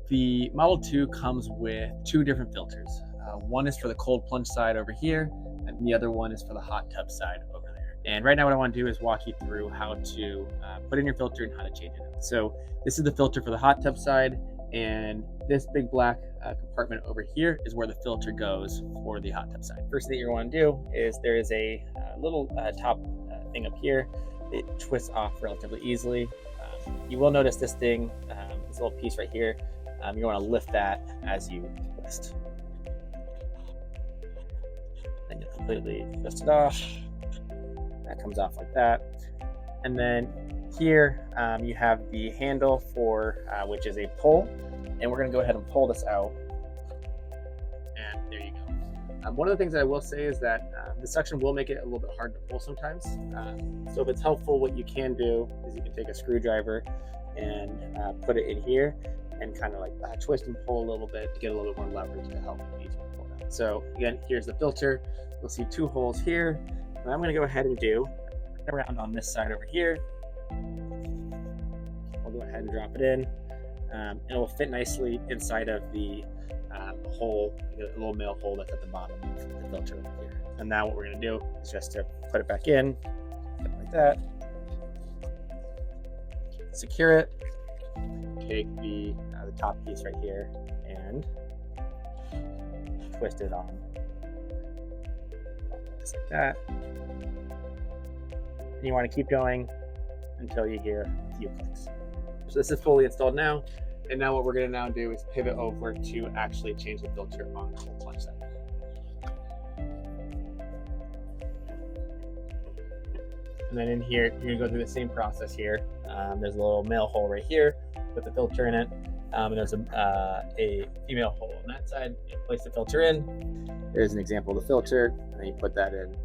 The Model 2 comes with two different filters. One is for the cold plunge side over here, and the other one is for the hot tub side over there. And right now what I want to do is walk you through how to put in your filter and how to change it. So this is the filter for the hot tub side, and this big black compartment over here is where the filter goes for the hot tub side. First thing you're going to want to do is there is a little top thing up here. It twists off relatively easily. You will notice this thing, this little piece right here, you want to lift that as you twist. Then you completely twist it off. That comes off like that. And then here you have the handle for which is a pull, and we're going to go ahead and pull this out. And there you go. One of the things that I will say is that the suction will make it a little bit hard to pull sometimes. So if it's helpful, what you can do is you can take a screwdriver and put it in here and kind of like twist and pull a little bit to get a little bit more leverage to help you pull that. So again, here's the filter. You'll see two holes here. And I'm going to go ahead and do around on this side over here. I'll go ahead and drop it in. And it will fit nicely inside of the hole, a little male hole that's at the bottom of the filter over here. And now what we're going to do is just to put it back in, like that. Secure it. Take the top piece right here and twist it on, just like that. And you want to keep going until you hear a few clicks. So this is fully installed now, and now what we're going to now do is pivot over to actually change the filter on the cold plunge side. And then in here, you're going to go through the same process here. There's a little male hole right here with the filter in it. And there's a female hole on that side. You place the filter in. There's an example of the filter, and then you put that in